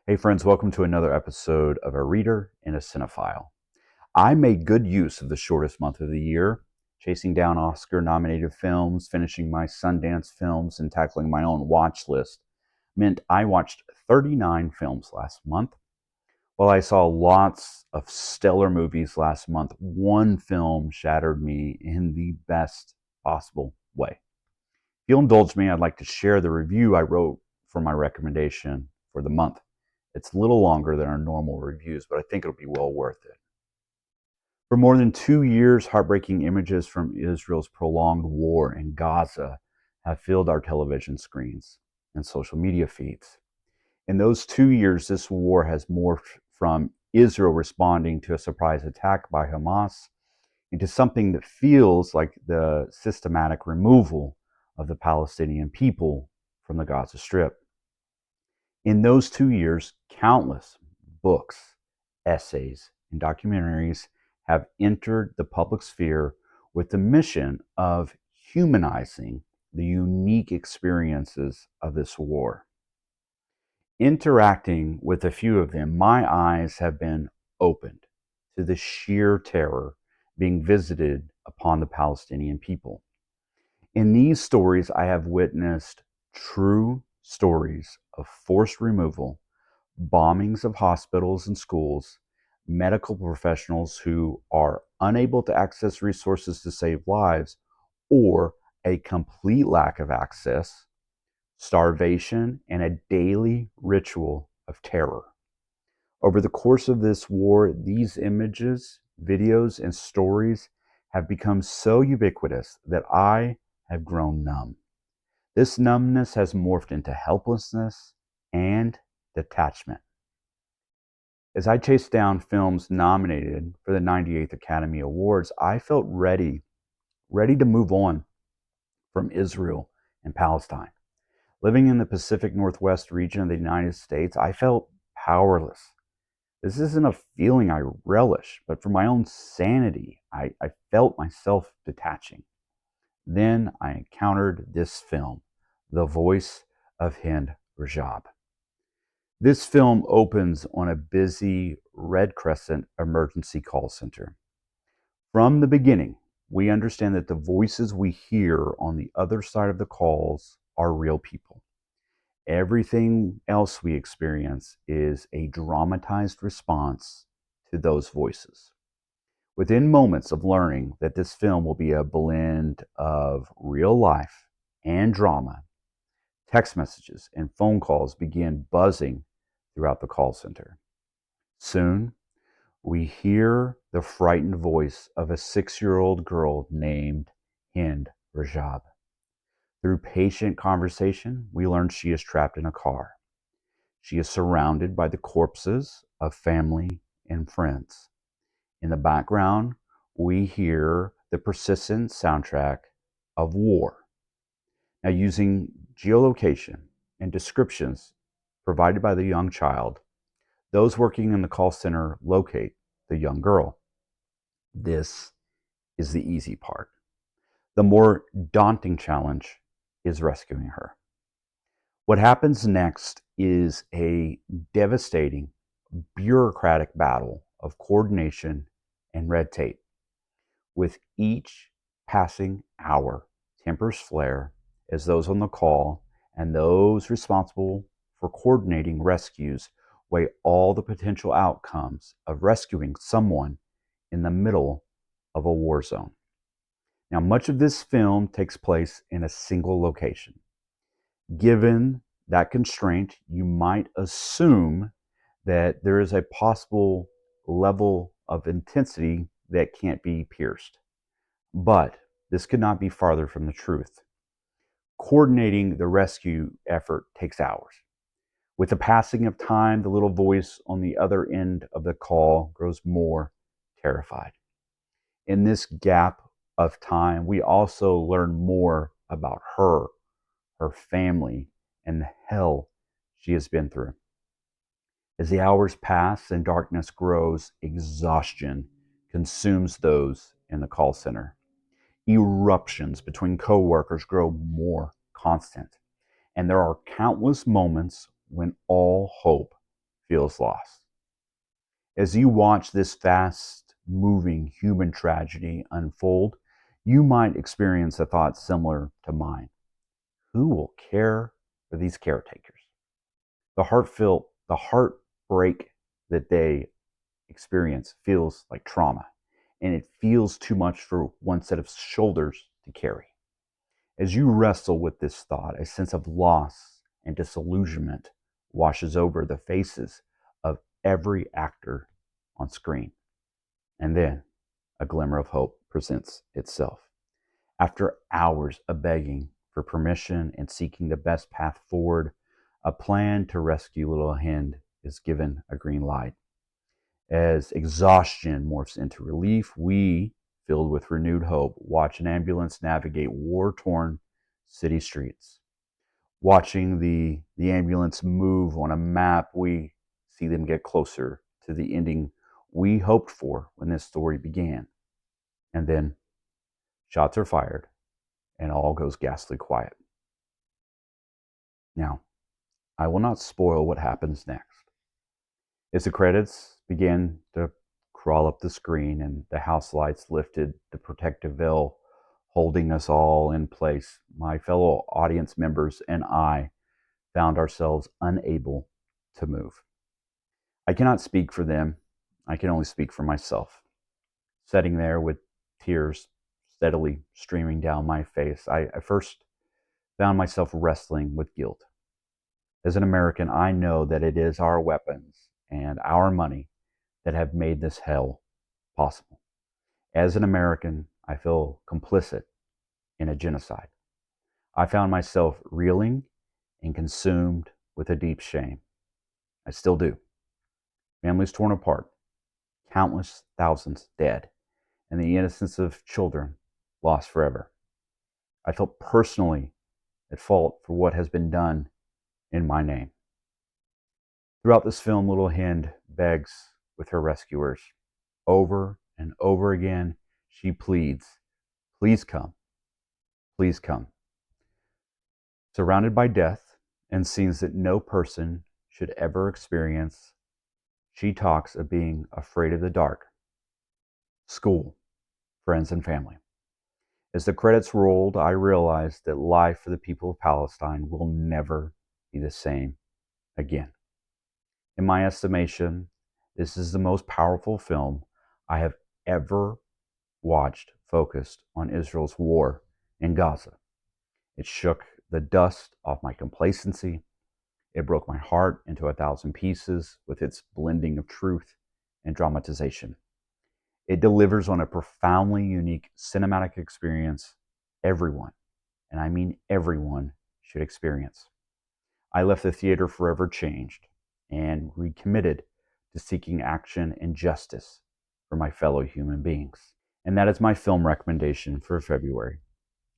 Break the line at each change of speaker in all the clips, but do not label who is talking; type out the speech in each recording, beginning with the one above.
Hey friends, welcome to another episode of A Reader and a Cinephile. I made good use of the shortest month of the year, chasing down Oscar-nominated films, finishing my Sundance films, and tackling my own watch list meant I watched 39 films last month. While I saw lots of stellar movies last month, one film shattered me in the best possible way. If you'll indulge me, I'd like to share the review I wrote for my recommendation for the month. It's a little longer than our normal reviews, but I think it'll be well worth it. For more than 2 years, heartbreaking images from Israel's prolonged war in Gaza have filled our television screens and social media feeds. In those 2 years, this war has morphed from Israel responding to a surprise attack by Hamas into something that feels like the systematic removal of the Palestinian people from the Gaza Strip. In those 2 years, countless books, essays, and documentaries have entered the public sphere with the mission of humanizing the unique experiences of this war. Interacting with a few of them, my eyes have been opened to the sheer terror being visited upon the Palestinian people. In these stories, I have witnessed true stories of forced removal, bombings of hospitals and schools, medical professionals who are unable to access resources to save lives, or a complete lack of access, starvation, and a daily ritual of terror. Over the course of this war, these images, videos, and stories have become so ubiquitous that I have grown numb. This numbness has morphed into helplessness and detachment. As I chased down films nominated for the 98th Academy Awards, I felt ready to move on from Israel and Palestine. Living in the Pacific Northwest region of the United States, I felt powerless. This isn't a feeling I relish, but for my own sanity, I felt myself detaching. Then I encountered this film, The Voice of Hind Rajab. This film opens on a busy Red Crescent emergency call center. From the beginning, we understand that the voices we hear on the other side of the calls are real people. Everything else we experience is a dramatized response to those voices. Within moments of learning that this film will be a blend of real life and drama, text messages and phone calls begin buzzing throughout the call center. Soon, we hear the frightened voice of a 6-year-old girl named Hend Rajab. Through patient conversation, we learn she is trapped in a car. She is surrounded by the corpses of family and friends. In the background, we hear the persistent soundtrack of war. Now, using geolocation and descriptions provided by the young child, those working in the call center locate the young girl. This is the easy part. The more daunting challenge is rescuing her. What happens next is a devastating bureaucratic battle of coordination and red tape. With each passing hour, tempers flare as those on the call and those responsible for coordinating rescues weigh all the potential outcomes of rescuing someone in the middle of a war zone. Now, much of this film takes place in a single location. Given that constraint, you might assume that there is a possible level of intensity that can't be pierced. But this could not be farther from the truth. Coordinating the rescue effort takes hours. With the passing of time, the little voice on the other end of the call grows more terrified. In this gap of time, we also learn more about her family, and the hell she has been through. As the hours pass and darkness grows, exhaustion consumes those in the call center. Eruptions between coworkers grow more constant, and there are countless moments when all hope feels lost. As you watch this fast moving human tragedy unfold, you might experience a thought similar to mine. Who will care for these caretakers? The heartbreak that they experience feels like trauma, and it feels too much for one set of shoulders to carry. As you wrestle with this thought, a sense of loss and disillusionment washes over the faces of every actor on screen. And then a glimmer of hope presents itself. After hours of begging for permission and seeking the best path forward, a plan to rescue little Hend is given a green light. As exhaustion morphs into relief, we, filled with renewed hope, watch an ambulance navigate war-torn city streets. Watching the ambulance move on a map, we see them get closer to the ending we hoped for when this story began. And then shots are fired and all goes ghastly quiet. Now, I will not spoil what happens next. As the credits begin to crawl up the screen and the house lights lifted, the protective veil holding us all in place, my fellow audience members and I found ourselves unable to move. I cannot speak for them. I can only speak for myself. Sitting there with tears steadily streaming down my face, I first found myself wrestling with guilt. As an American, I know that it is our weapons and our money that have made this hell possible. As an American, I feel complicit in a genocide. I found myself reeling and consumed with a deep shame. I still do. Families torn apart, countless thousands dead, and the innocence of children lost forever. I felt personally at fault for what has been done in my name. Throughout this film, little Hend begs with her rescuers. Over and over again, she pleads, please come, please come. Surrounded by death and scenes that no person should ever experience, she talks of being afraid of the dark, school, friends, and family. As the credits rolled, I realized that life for the people of Palestine will never be the same again. In my estimation, this is the most powerful film I have ever watched focused on Israel's war in Gaza. It shook the dust off my complacency. It broke my heart into 1,000 pieces with its blending of truth and dramatization. It delivers on a profoundly unique cinematic experience everyone, and I mean everyone, should experience. I left the theater forever changed and recommitted to seeking action and justice for my fellow human beings. And that is my film recommendation for February.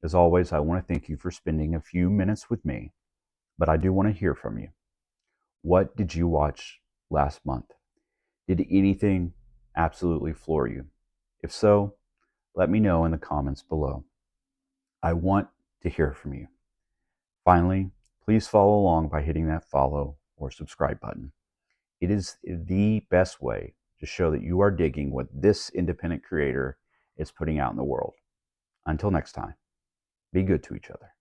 As always, I want to thank you for spending a few minutes with me, but I do want to hear from you. What did you watch last month? Did anything absolutely floor you? If so, let me know in the comments below. I want to hear from you. Finally, please follow along by hitting that follow or subscribe button. It is the best way to show that you are digging what this independent creator is putting out in the world. Until next time, be good to each other.